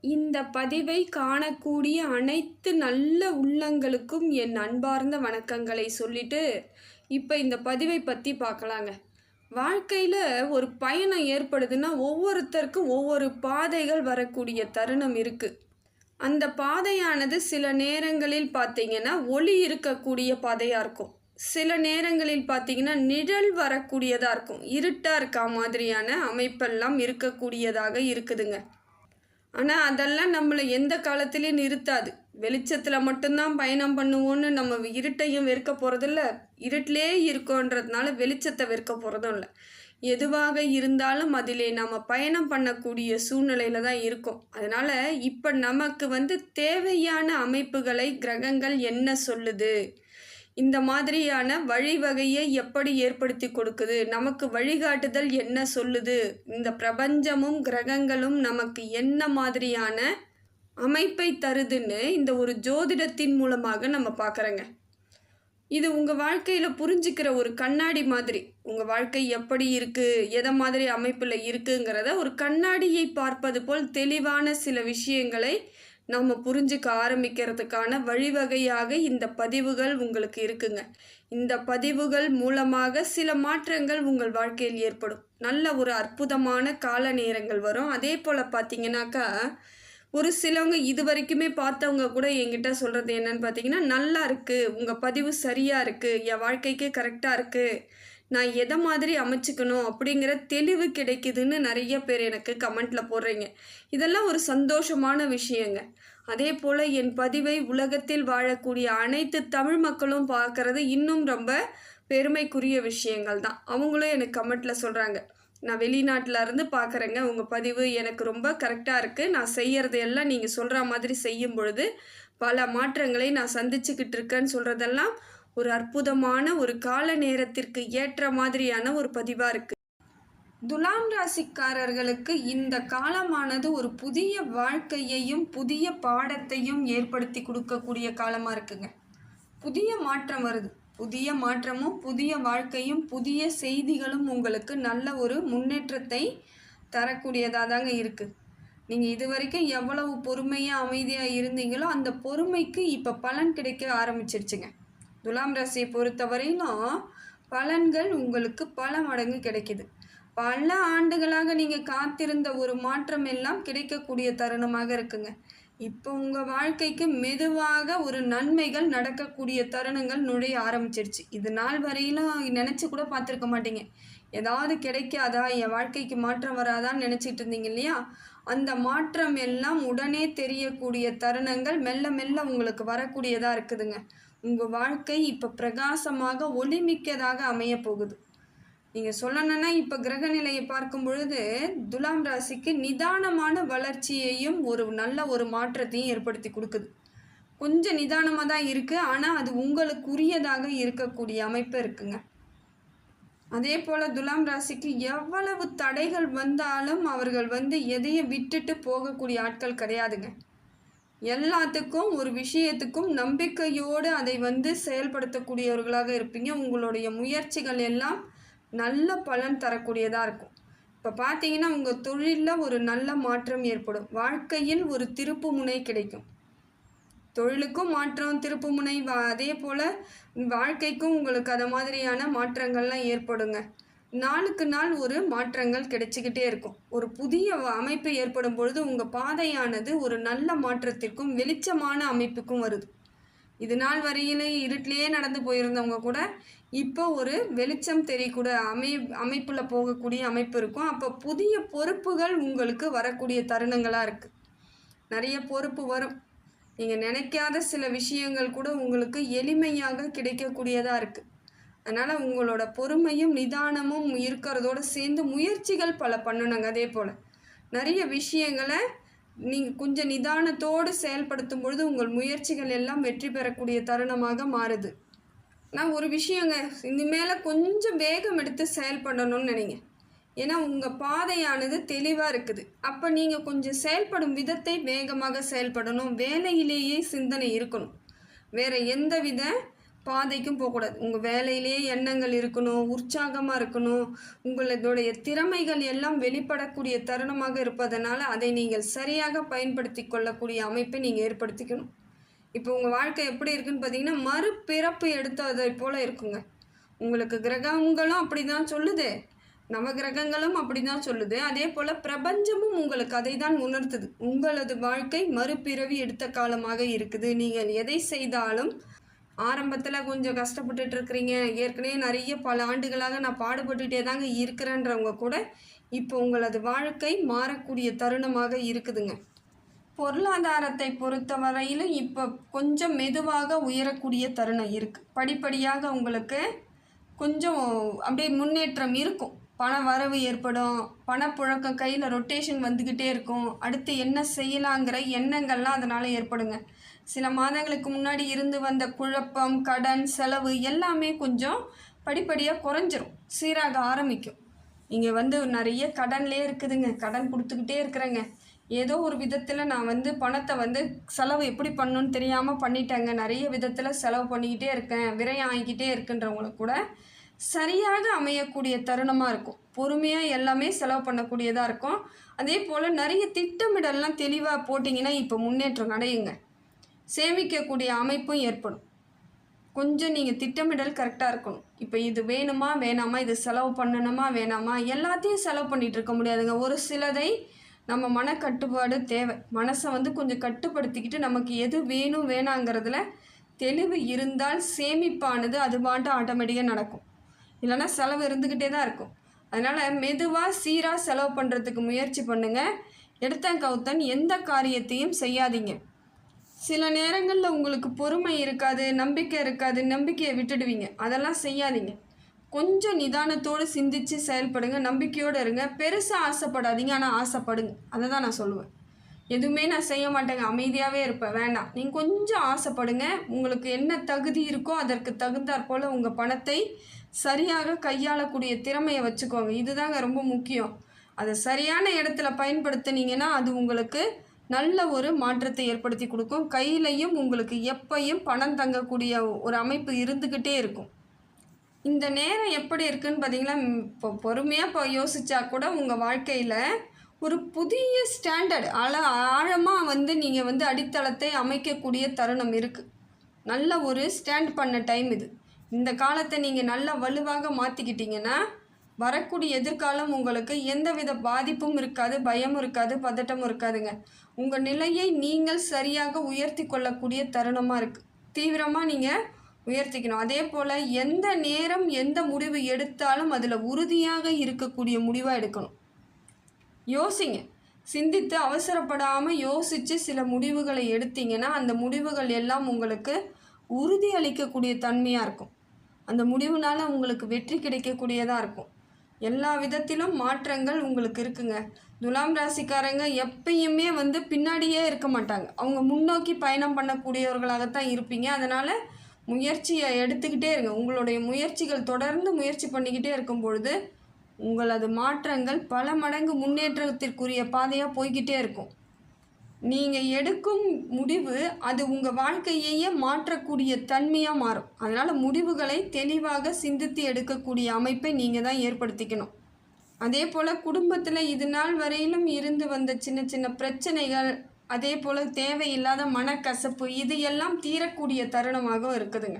இந்த பதிவை காணக்கூடிய அனைத்து நல்ல உள்ளங்களுக்கும் என் அன்பார்ந்த வணக்கங்களை சொல்லிட்டு இப்போ இந்த பதிவை பற்றி பார்க்கலாங்க. வாழ்க்கையில் ஒரு பயணம் ஏற்படுதுன்னா ஒவ்வொருத்தருக்கும் ஒவ்வொரு பாதைகள் வரக்கூடிய தருணம் இருக்குது. அந்த பாதையானது சில நேரங்களில் பார்த்தீங்கன்னா ஒளி இருக்கக்கூடிய பாதையாக இருக்கும், சில நேரங்களில் பார்த்தீங்கன்னா நிழல் வரக்கூடியதாக இருக்கும், இருட்டாக இருக்கா மாதிரியான அமைப்பெல்லாம் இருக்கக்கூடியதாக இருக்குதுங்க. ஆனால் அதெல்லாம் நம்மளை எந்த காலத்துலேயும் நிறுத்தாது. வெளிச்சத்தில் மட்டும்தான் பயணம் பண்ணுவோன்னு நம்ம இருட்டையும் வெறுக்க போகிறதில்ல, இருட்டிலே இருக்கோன்றதுனால வெளிச்சத்தை வெறுக்க போகிறதும் இல்லை. எதுவாக இருந்தாலும் அதிலே நம்ம பயணம் பண்ணக்கூடிய சூழ்நிலையில் தான் இருக்கும். அதனால் இப்போ நமக்கு தேவையான அமைப்புகளை கிரகங்கள் என்ன சொல்லுது, இந்த மாதிரியான வழிவகையை எப்படி ஏற்படுத்தி கொடுக்குது, நமக்கு வழிகாட்டுதல் என்ன சொல்லுது, இந்த பிரபஞ்சமும் கிரகங்களும் நமக்கு என்ன மாதிரியான அமைப்பை தருதுன்னு இந்த ஒரு ஜோதிடத்தின் மூலமாக நம்ம பார்க்குறோங்க. இது உங்கள் வாழ்க்கையில் புரிஞ்சுக்கிற ஒரு கண்ணாடி மாதிரி. உங்கள் வாழ்க்கை எப்படி இருக்குது, எதை மாதிரி அமைப்பில் இருக்குங்கிறத ஒரு கண்ணாடியை பார்ப்பது போல் தெளிவான சில விஷயங்களை நம்ம புரிஞ்சுக்க ஆரம்பிக்கிறதுக்கான வழிவகையாக இந்த பதிவுகள் உங்களுக்கு இருக்குங்க. இந்த பதிவுகள் மூலமாக சில மாற்றங்கள் உங்கள் வாழ்க்கையில் ஏற்படும். நல்ல ஒரு அற்புதமான கால நேரங்கள் வரும். அதே போல் பார்த்தீங்கன்னாக்கா ஒரு சிலவங்க இது வரைக்குமே பார்த்தவங்க கூட என்கிட்ட சொல்கிறது என்னன்னு பார்த்தீங்கன்னா, நல்லா இருக்குது, உங்கள் பதிவு சரியாக இருக்குது, என் வாழ்க்கைக்கு கரெக்டாக இருக்குது, நான் எதை மாதிரி அமைச்சிக்கணும் அப்படிங்கிற தெளிவு கிடைக்குதுன்னு நிறைய பேர் எனக்கு கமெண்ட்டில் போடுறீங்க. இதெல்லாம் ஒரு சந்தோஷமான விஷயங்க. அதே போல் என் பதிவை உலகத்தில் வாழக்கூடிய அனைத்து தமிழ் மக்களும் பார்க்குறது இன்னும் ரொம்ப பெருமைக்குரிய விஷயங்கள் தான். அவங்களும் எனக்கு கமெண்ட்டில் சொல்கிறாங்க, நான் வெளிநாட்டில் இருந்து பார்க்குறேங்க, உங்கள் பதிவு எனக்கு ரொம்ப கரெக்டாக இருக்குது, நான் செய்கிறது எல்லாம் நீங்கள் சொல்கிற மாதிரி செய்யும் பொழுது பல மாற்றங்களை நான் சந்திச்சுக்கிட்டு இருக்கேன்னு சொல்கிறதெல்லாம் ஒரு அற்புதமான ஒரு கால நேரத்திற்கு ஏற்ற மாதிரியான ஒரு பதிவாக இருக்குது. துலாம் ராசிக்காரர்களுக்கு இந்த காலமானது ஒரு புதிய வாழ்க்கையையும் புதிய பாடத்தையும் ஏற்படுத்தி கொடுக்கக்கூடிய காலமாக இருக்குங்க. புதிய மாற்றம் வருது. புதிய மாற்றமும் புதிய வாழ்க்கையும் புதிய செய்திகளும் உங்களுக்கு நல்ல ஒரு முன்னேற்றத்தை தரக்கூடியதாக தாங்க இருக்குது. நீங்கள் இது வரைக்கும் எவ்வளவு பொறுமையாக அமைதியாக இருந்தீங்களோ அந்த பொறுமைக்கு இப்போ பலன் கிடைக்க ஆரம்பிச்சிருச்சுங்க. துலாம் ராசியை பொறுத்தவரையிலும் பலன்கள் உங்களுக்கு பல மடங்கு கிடைக்கிது. பல ஆண்டுகளாக நீங்கள் காத்திருந்த ஒரு மாற்றம் எல்லாம் கிடைக்கக்கூடிய தருணமாக இருக்குங்க. இப்போ உங்கள் வாழ்க்கைக்கு மெதுவாக ஒரு நன்மைகள் நடக்கக்கூடிய தருணங்கள் நுழைய ஆரம்பிச்சிருச்சு. இது நாள் வரையிலும் நினச்சி கூட பார்த்துருக்க மாட்டீங்க. ஏதாவது கிடைக்காதா, என் வாழ்க்கைக்கு மாற்றம் வராதான்னு நினச்சிட்டு இருந்தீங்க இல்லையா? அந்த மாற்றம் எல்லாம் உடனே தெரியக்கூடிய தருணங்கள் மெல்ல மெல்ல உங்களுக்கு வரக்கூடியதாக இருக்குதுங்க. உங்கள் வாழ்க்கை இப்போ பிரகாசமாக ஒளிமிக்கதாக அமைய போகுது. நீங்கள் சொல்லணுன்னா இப்போ கிரக நிலையை பார்க்கும் பொழுது துலாம் ராசிக்கு நிதானமான வளர்ச்சியையும் ஒரு நல்ல ஒரு மாற்றத்தையும் ஏற்படுத்தி கொடுக்குது. கொஞ்சம் நிதானமாக தான் இருக்குது, ஆனால் அது உங்களுக்குரியதாக இருக்கக்கூடிய அமைப்பு இருக்குங்க. அதே போல் துலாம் ராசிக்கு எவ்வளவு தடைகள் வந்தாலும் அவர்கள் எதையும் விட்டுட்டு போகக்கூடிய ஆட்கள் கிடையாதுங்க. எல்லாத்துக்கும் ஒரு விஷயத்துக்கும் நம்பிக்கையோடு அதை செயல்படுத்தக்கூடியவர்களாக இருப்பீங்க. உங்களுடைய முயற்சிகள் எல்லாம் நல்ல பலன் தரக்கூடியதாக இருக்கும். இப்போ பார்த்தீங்கன்னா உங்கள் தொழிலில் ஒரு நல்ல மாற்றம் ஏற்படும். வாழ்க்கையில் ஒரு திருப்பு முனை கிடைக்கும். தொழிலுக்கும் மாற்றம், திருப்பு முனை, அதே போல் வாழ்க்கைக்கும் உங்களுக்கு அது மாதிரியான மாற்றங்கள்லாம் ஏற்படுங்க. நாளுக்கு நாள் ஒரு மாற்றங்கள் கிடைச்சிக்கிட்டே இருக்கும். ஒரு புதிய அமைப்பு ஏற்படும் பொழுது உங்கள் பாதையானது ஒரு நல்ல மாற்றத்திற்கும் வெளிச்சமான அமைப்புக்கும் வருது. இது நாள் வரையிலே இருட்டிலேயே நடந்து போயிருந்தவங்க கூட இப்போ ஒரு வெளிச்சம் தெரியக்கூட அமைப்பில் போகக்கூடிய அமைப்பு இருக்கும். அப்போ புதிய பொறுப்புகள் உங்களுக்கு வரக்கூடிய தருணங்களாக இருக்குது. நிறைய பொறுப்பு வரும். நீங்கள் நினைக்காத சில விஷயங்கள் கூட உங்களுக்கு எளிமையாக கிடைக்கக்கூடியதாக இருக்குது. அதனால் உங்களோட பொறுமையும் நிதானமும் இருக்கிறதோடு சேர்ந்து முயற்சிகள் பல பண்ணணுங்க. அதே போல் நிறைய விஷயங்களை நீங்கள் கொஞ்சம் நிதானத்தோடு செயல்படுத்தும் பொழுது உங்கள் முயற்சிகள் எல்லாம் வெற்றி பெறக்கூடிய தருணமாக மாறுது. நான் ஒரு விஷயங்க, இனிமேல் கொஞ்சம் வேகம் எடுத்து செயல்படணும்னு நினைங்க. ஏன்னா உங்கள் பாதையானது தெளிவாக இருக்குது. அப்போ நீங்கள் கொஞ்சம் செயல்படும் விதத்தை வேகமாக செயல்படணும். வேலையிலேயே சிந்தனை இருக்கணும். வேறு எந்த வித பாதைக்கும் போகக்கூடாது. உங்கள் வேலையிலே எண்ணங்கள் இருக்கணும், உற்சாகமாக இருக்கணும், உங்களுடைய திறமைகள் எல்லாம் வெளிப்படக்கூடிய தருணமாக இருப்பதனால அதை நீங்கள் சரியாக பயன்படுத்தி கொள்ளக்கூடிய அமைப்பை நீங்கள் ஏற்படுத்திக்கணும். இப்போ உங்கள் வாழ்க்கை எப்படி இருக்குன்னு பார்த்தீங்கன்னா, மறுபிறப்பு எடுத்ததை போல் இருக்குங்க. உங்களுக்கு கிரகங்களும் அப்படி தான் சொல்லுது, நவகிரகங்களும் அப்படி தான் சொல்லுது. அதே போல் பிரபஞ்சமும் உங்களுக்கு அதை தான் உணர்த்துது. உங்களது வாழ்க்கை மறுபிறவி எடுத்த காலமாக இருக்குது. நீங்கள் எதை செய்தாலும் ஆரம்பத்தில் கொஞ்சம் கஷ்டப்பட்டுட்டு இருக்கிறீங்க, ஏற்கனவே நிறைய பல ஆண்டுகளாக நான் பாடுபட்டுகிட்டே தாங்க இருக்கிறேன்றவங்க கூட இப்போ உங்களது வாழ்க்கை மாறக்கூடிய தருணமாக இருக்குதுங்க. பொருளாதாரத்தை பொறுத்த வரையிலும் இப்போ கொஞ்சம் மெதுவாக உயரக்கூடிய தருணம் இருக்குது. படிப்படியாக உங்களுக்கு கொஞ்சம் அப்படியே முன்னேற்றம் இருக்கும். பண வரவு ஏற்படும், பணப்புழக்கம் கையில் ரொட்டேஷன் வந்துக்கிட்டே இருக்கும். அடுத்து என்ன செய்யலாங்கிற எண்ணங்கள்லாம் அதனால் ஏற்படுங்க. சில மாதங்களுக்கு முன்னாடி இருந்து வந்த குழப்பம், கடன், செலவு எல்லாமே கொஞ்சம் படிப்படியாக குறைஞ்சிரும், சீராக ஆரம்பிக்கும். நீங்கள் நிறைய கடன்லேயே இருக்குதுங்க, கடன் கொடுத்துக்கிட்டே இருக்கிறேங்க, ஏதோ ஒரு விதத்தில் நான் பணத்தை செலவு எப்படி பண்ணணுன்னு தெரியாமல் பண்ணிட்டேங்க, நிறைய விதத்தில் செலவு பண்ணிக்கிட்டே இருக்கேன், விரயம் ஆகிக்கிட்டே இருக்குன்றவங்களுக்கு கூட சரியாக அமையக்கூடிய தருணமாக இருக்கும். பொறுமையாக எல்லாமே செலவு பண்ணக்கூடியதாக இருக்கும். அதே போல் நிறைய திட்டமிடல்லாம் தெளிவாக போட்டிங்கன்னா இப்போ முன்னேற்றம் அடையுங்க. சேமிக்கக்கூடிய அமைப்பும் ஏற்படும். கொஞ்சம் நீங்கள் திட்டமிடல் கரெக்டாக இருக்கணும். இப்போ இது வேணுமா வேணாமா, இது செலவு பண்ணணுமா வேணாமா, எல்லாத்தையும் செலவு பண்ணிகிட்டு இருக்க முடியாதுங்க. ஒரு சிலதை நம்ம மனக்கட்டுப்பாடு தேவை. மனசை கொஞ்சம் கட்டுப்படுத்திக்கிட்டு நமக்கு எது வேணும் வேணாங்கிறதுல தெளிவு இருந்தால் சேமிப்பானது அது பாட்டு ஆட்டோமேட்டிக்காக நடக்கும். இல்லைன்னா செலவு இருந்துக்கிட்டே தான் இருக்கும். அதனால் மெதுவாக சீராக செலவு பண்ணுறதுக்கு முயற்சி பண்ணுங்கள். எடுத்தன் கவுத்தன் எந்த காரியத்தையும் செய்யாதீங்க. சில நேரங்களில் உங்களுக்கு பொறுமை இருக்காது, நம்பிக்கை இருக்காது, நம்பிக்கையை விட்டுடுவீங்க. அதெல்லாம் செய்யாதீங்க. கொஞ்சம் நிதானத்தோடு சிந்தித்து செயல்படுங்க, நம்பிக்கையோடு இருங்க. பெருசாக ஆசைப்படாதீங்க, ஆனால் ஆசைப்படுங்க. அதை தான் நான் சொல்லுவேன். எதுவுமே நான் செய்ய மாட்டேங்க, அமைதியாகவே இருப்பேன், வேண்டாம். நீங்கள் கொஞ்சம் ஆசைப்படுங்க. உங்களுக்கு என்ன தகுதி இருக்கோ அதற்கு தகுந்தாற் போல் உங்கள் பணத்தை சரியாக கையாளக்கூடிய திறமையை வச்சுக்கோங்க. இதுதாங்க ரொம்ப முக்கியம். அதை சரியான இடத்துல பயன்படுத்தினீங்கன்னா அது உங்களுக்கு நல்ல ஒரு மாற்றத்தை ஏற்படுத்தி கொடுக்கும். கையிலையும் உங்களுக்கு எப்பையும் பணம் தங்கக்கூடிய ஒரு அமைப்பு இருந்துக்கிட்டே இருக்கும். இந்த நேரம் எப்படி இருக்குன்னு பார்த்தீங்கன்னா, இப்போ பொறுமையாக இப்போ யோசித்தா கூட உங்கள் வாழ்க்கையில் ஒரு புதிய ஸ்டாண்டர்ட் ஆழமாக நீங்கள் அடித்தளத்தை அமைக்கக்கூடிய தருணம் இருக்குது. நல்ல ஒரு ஸ்டாண்ட் பண்ண டைம் இது. இந்த காலத்தை நீங்கள் நல்லா வலுவாக மாற்றிக்கிட்டீங்கன்னா வரக்கூடிய எதிர்காலம் உங்களுக்கு எந்தவித பாதிப்பும் இருக்காது, பயமும் இருக்காது, பதட்டமும் இருக்காதுங்க. உங்கள் நிலையை நீங்கள் சரியாக உயர்த்தி கொள்ளக்கூடிய தருணமாக இருக்குது. தீவிரமாக நீங்கள் உயர்த்திக்கணும். அதே போல் எந்த நேரம் எந்த முடிவு எடுத்தாலும் அதில் உறுதியாக இருக்கக்கூடிய முடிவாக எடுக்கணும். யோசிங்க, சிந்தித்து அவசரப்படாமல் யோசித்து சில முடிவுகளை எடுத்தீங்கன்னா அந்த முடிவுகள் எல்லாம் உங்களுக்கு உறுதி அளிக்கக்கூடிய தன்மையாக இருக்கும். அந்த முடிவுனால் உங்களுக்கு வெற்றி கிடைக்கக்கூடியதாக இருக்கும். எல்லா விதத்திலும் மாற்றங்கள் உங்களுக்கு இருக்குங்க. துலாம் ராசிக்காரங்க எப்பயுமே பின்னாடியே இருக்க மாட்டாங்க. அவங்க முன்னோக்கி பயணம் பண்ணக்கூடியவர்களாகத்தான் இருப்பீங்க. அதனால் முயற்சியை எடுத்துக்கிட்டே இருங்க. உங்களுடைய முயற்சிகள் தொடர்ந்து முயற்சி பண்ணிக்கிட்டே இருக்கும் பொழுது உங்களது மாற்றங்கள் பல மடங்கு முன்னேற்றத்திற்குரிய பாதையாக போய்கிட்டே இருக்கும். நீங்கள் எடுக்கும் முடிவு அது உங்கள் வாழ்க்கையையே மாற்றக்கூடிய தன்மையாக மாறும். அதனால் முடிவுகளை தெளிவாக சிந்தித்து எடுக்கக்கூடிய அமைப்பை நீங்கள் தான் ஏற்படுத்திக்கணும். அதே போல் குடும்பத்தில் இது நாள் வரையிலும் இருந்து வந்த சின்ன சின்ன பிரச்சனைகள், அதே போல் தேவையில்லாத மனக்கசப்பு, இது எல்லாம் தீரக்கூடிய தருணமாக இருக்குதுங்க.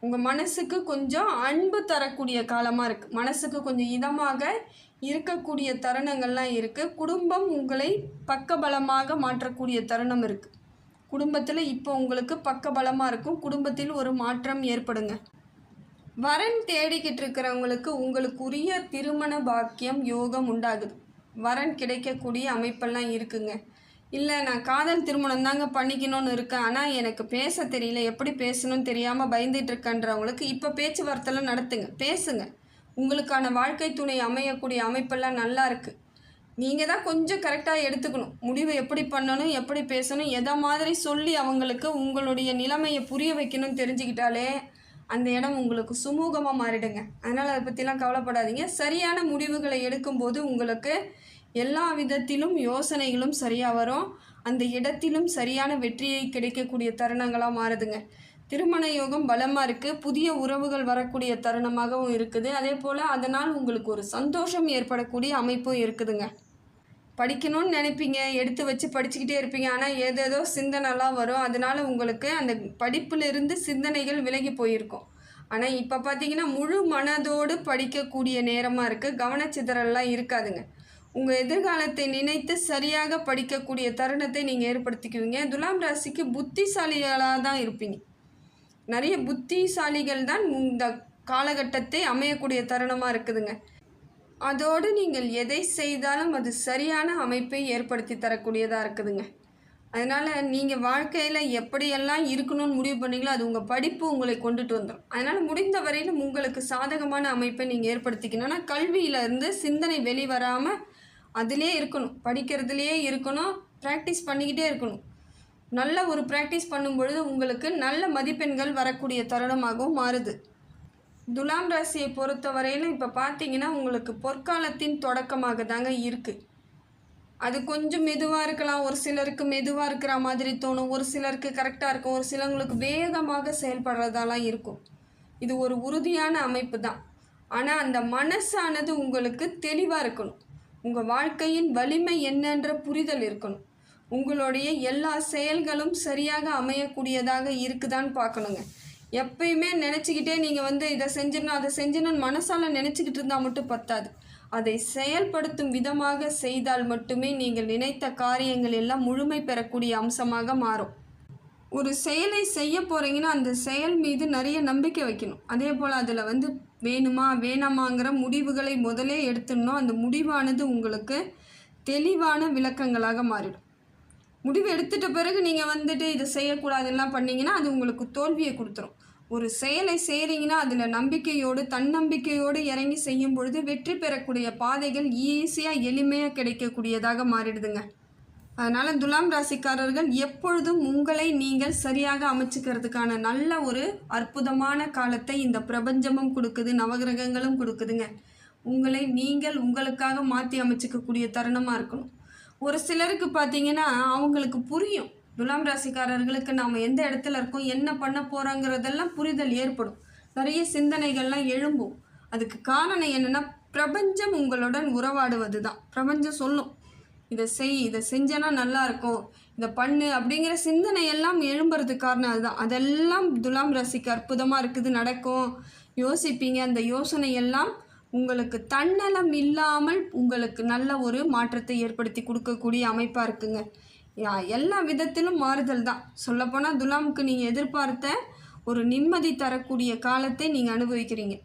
உங்கள் மனசுக்கு கொஞ்சம் அன்பு தரக்கூடிய காலமாக இருக்குது. மனசுக்கு கொஞ்சம் இதமாக இருக்கக்கூடிய தருணங்கள்லாம் இருக்குது. குடும்பம் உங்களை பக்கபலமாக மாற்றக்கூடிய தருணம் இருக்குது. குடும்பத்தில் இப்போ உங்களுக்கு பக்கபலமாக இருக்கும். குடும்பத்தில் ஒரு மாற்றம் ஏற்படுங்க. வரன் தேடிக்கிட்டு இருக்கிறவங்களுக்கு உங்களுக்குரிய திருமண பாக்கியம் யோகம் உண்டாகுது. வரன் கிடைக்கக்கூடிய அமைப்பெல்லாம் இருக்குங்க. இல்லை நான் காதல் திருமணம் தாங்க பண்ணிக்கணும்னு இருக்கேன், ஆனால் எனக்கு பேச தெரியல, எப்படி பேசணும்னு தெரியாமல் பயந்துட்டு இருக்கன்றவங்களுக்கு இப்போ பேச்சுவார்த்தைலாம் நடத்துங்க, பேசுங்க. உங்களுக்கான வாழ்க்கை துணை அமையக்கூடிய அமைப்பெல்லாம் நல்லா இருக்குது. நீங்கள் தான் கொஞ்சம் கரெக்டாக எடுத்துக்கணும். முடிவு எப்படி பண்ணணும், எப்படி பேசணும், எதை மாதிரி சொல்லி அவங்களுக்கு உங்களுடைய நிலைமையை புரிய வைக்கணும்னு தெரிஞ்சுக்கிட்டாலே அந்த இடம் உங்களுக்கு சுமூகமாக மாறிடுங்க. அதனால் அதை பற்றிலாம் கவலைப்படாதீங்க. சரியான முடிவுகளை எடுக்கும்போது உங்களுக்கு எல்லா விதத்திலும் யோசனைகளும் சரியாக வரும். அந்த இடத்திலும் சரியான வெற்றியை கிடைக்கக்கூடிய தருணங்களாக மாறுதுங்க. திருமண யோகம் பலமாக இருக்குது. புதிய உறவுகள் வரக்கூடிய தருணமாகவும் இருக்குது. அதே போல் அதனால் உங்களுக்கு ஒரு சந்தோஷம் ஏற்படக்கூடிய அமைப்பும் இருக்குதுங்க. படிக்கணும்னு நினைப்பீங்க, எடுத்து வச்சு படிச்சுக்கிட்டே இருப்பீங்க. ஆனால் ஏதேதோ சிந்தனைலாம் வரும். அதனால் உங்களுக்கு அந்த படிப்பிலிருந்து சிந்தனைகள் விலகி போயிருக்கும். ஆனால் இப்போ பார்த்தீங்கன்னா முழு மனதோடு படிக்கக்கூடிய நேரமாக இருக்குது. கவனச்சிதறல்லாம் இருக்காதுங்க. உங்கள் எதிர்காலத்தை நினைத்து சரியாக படிக்கக்கூடிய தருணத்தை நீங்கள் ஏற்படுத்திக்குவீங்க. துலாம் ராசிக்கு புத்திசாலிகளாக தான் இருப்பீங்க. நிறைய புத்திசாலிகள் தான் இந்த காலகட்டத்தை அமையக்கூடிய தருணமாக இருக்குதுங்க. அதோடு நீங்கள் எதை செய்தாலும் அது சரியான அமைப்பை ஏற்படுத்தி தரக்கூடியதாக இருக்குதுங்க. அதனால் நீங்கள் வாழ்க்கையில் எப்படியெல்லாம் இருக்கணும்னு முடிவு பண்ணீங்களோ அது உங்கள் படிப்பு உங்களை கொண்டுட்டு வந்துடும். அதனால் முடிந்த வரையிலும் உங்களுக்கு சாதகமான அமைப்பை நீங்கள் ஏற்படுத்திக்கணும்னா கல்வியிலேருந்து சிந்தனை வெளிவராமல் அதிலே இருக்கணும், படிக்கிறதுலேயே இருக்கணும், ப்ராக்டிஸ் பண்ணிக்கிட்டே இருக்கணும். நல்ல ஒரு ப்ராக்டிஸ் பண்ணும் பொழுது உங்களுக்கு நல்ல மதிப்பெண்கள் வரக்கூடிய தருணமாகவும் மாறுது. துலாம் ராசியை பொறுத்த வரையிலும் இப்போ பார்த்தீங்கன்னா உங்களுக்கு பொற்காலத்தின் தொடக்கமாக தாங்க இருக்குது. அது கொஞ்சம் மெதுவாக இருக்கலாம், ஒரு சிலருக்கு மெதுவாக இருக்கிற மாதிரி தோணும், ஒரு சிலருக்கு கரெக்டாக இருக்கும், ஒரு சிலங்களுக்கு வேகமாக செயல்படுறதாலாம் இருக்கும். இது ஒரு உறுதியான அமைப்பு தான். ஆனால் அந்த மனசானது உங்களுக்கு தெளிவாக இருக்கணும். உங்கள் வாழ்க்கையின் வலிமை என்னன்ற புரிதல் இருக்கணும். உங்களுடைய எல்லா செயல்களும் சரியாக அமையக்கூடியதாக இருக்குதான்னு பார்க்கணுங்க. எப்பயுமே நினச்சிக்கிட்டே நீங்கள் இதை செஞ்சிடணும் அதை செஞ்சிடணும்னு மனசால் நினச்சிக்கிட்டு இருந்தால் மட்டும் பத்தாது. அதை செயல்படுத்தும் விதமாக செய்தால் மட்டுமே நீங்கள் நினைத்த காரியங்கள் எல்லாம் முழுமை பெறக்கூடிய அம்சமாக மாறும். ஒரு செயலை செய்ய போகிறீங்கன்னா அந்த செயல் மீது நிறைய நம்பிக்கை வைக்கணும். அதே போல் அதில் வேணுமா வேணாமாங்கிற முடிவுகளை முதலே எடுத்துடணும். அந்த முடிவானது உங்களுக்கு தெளிவான விளக்கங்களாக மாறிடும். முடிவு எடுத்துட்ட பிறகு நீங்கள் இதை செய்யக்கூடாதுலாம் பண்ணிங்கன்னா அது உங்களுக்கு தோல்வியை கொடுத்துரும். ஒரு செயலை செய்கிறீங்கன்னா அதில் நம்பிக்கையோடு தன்னம்பிக்கையோடு இறங்கி செய்யும் பொழுது வெற்றி பெறக்கூடிய பாதைகள் ஈஸியாக எளிமையாக கிடைக்கக்கூடியதாக மாறிடுதுங்க. அதனால் துலாம் ராசிக்காரர்கள் எப்பொழுதும் உங்களை நீங்கள் சரியாக அமைச்சுக்கிறதுக்கான நல்ல ஒரு அற்புதமான காலத்தை இந்த பிரபஞ்சமும் கொடுக்குது, நவகிரகங்களும் கொடுக்குதுங்க. உங்களை நீங்கள் உங்களுக்காக மாற்றி அமைச்சிக்கக்கூடிய தருணமாக இருக்கணும். ஒரு சிலருக்கு பார்த்தீங்கன்னா அவங்களுக்கு புரியும், துலாம் ராசிக்காரர்களுக்கு நாம் எந்த இடத்துல இருக்கோம், என்ன பண்ண போகிறோங்கிறதெல்லாம் புரிதல் ஏற்படும். நிறைய சிந்தனைகள்லாம் எழும்பும். அதுக்கு காரணம் என்னென்னா பிரபஞ்சம் உங்களுடன் உறவாடுவது தான். பிரபஞ்சம் சொல்லும், இதை செய், இதை செஞ்சனா நல்லா இருக்கும், இதை பண்ணு அப்படிங்கிற சிந்தனை எல்லாம் எழும்புறதுக்கு காரணம் அதுதான். அதெல்லாம் துலாம் ராசிக்கு அற்புதமாக இருக்குது, நடக்கும், யோசிப்பீங்க. அந்த யோசனை எல்லாம் உங்களுக்கு தன்னலம் இல்லாமல் உங்களுக்கு நல்ல ஒரு மாற்றத்தை ஏற்படுத்தி கொடுக்கக்கூடிய அமைப்பாக இருக்குங்க. எல்லா விதத்திலும் மாறுதல் தான். சொல்லப்போனால் துலாமுக்கு நீங்கள் எதிர்பார்த்த ஒரு நிம்மதி தரக்கூடிய காலத்தை நீங்கள் அனுபவிக்கிறீங்க.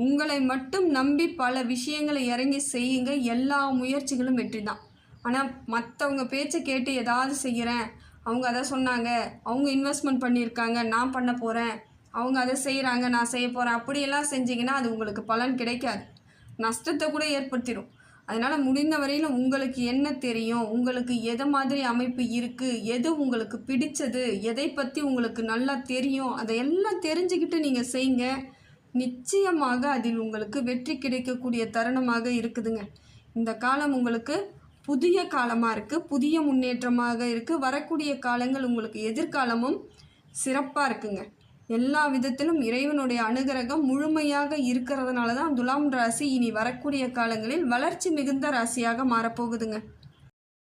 உங்களை மட்டும் நம்பி பல விஷயங்களை இறங்கி செய்யுங்க, எல்லா முயற்சிகளும் வெற்றி தான். ஆனால் மற்றவங்க பேச்சை கேட்டு ஏதாவது செய்கிறேன், அவங்க அதை சொன்னாங்க, அவங்க இன்வெஸ்ட்மெண்ட் பண்ணியிருக்காங்க, நான் பண்ண போகிறேன், அவங்க அதை செய்கிறாங்க, நான் செய்ய போகிறேன், அப்படியெல்லாம் செஞ்சிங்கன்னா அது உங்களுக்கு பலன் கிடைக்காது, நஷ்டத்தை கூட ஏற்படுத்திடும். அதனால் முடிந்த வரையில் உங்களுக்கு என்ன தெரியும், உங்களுக்கு எதை மாதிரி அமைப்பு இருக்குது, எது உங்களுக்கு பிடிச்சது, எதை பற்றி உங்களுக்கு நல்லா தெரியும், அதையெல்லாம் தெரிஞ்சுக்கிட்டு நீங்கள் செய்யுங்க. நிச்சயமாக அதில் உங்களுக்கு வெற்றி கிடைக்கக்கூடிய தருணமாக இருக்குதுங்க. இந்த காலம் உங்களுக்கு புதிய காலமாக இருக்குது, புதிய முன்னேற்றமாக இருக்குது. வரக்கூடிய காலங்கள் உங்களுக்கு எதிர்காலமும் சிறப்பாக இருக்குங்க. எல்லா விதத்திலும் இறைவனுடைய அனுகிரகம் முழுமையாக இருக்கிறதுனால தான் துலாம் ராசி இனி வரக்கூடிய காலங்களில் வளர்ச்சி மிகுந்த ராசியாக மாறப்போகுதுங்க.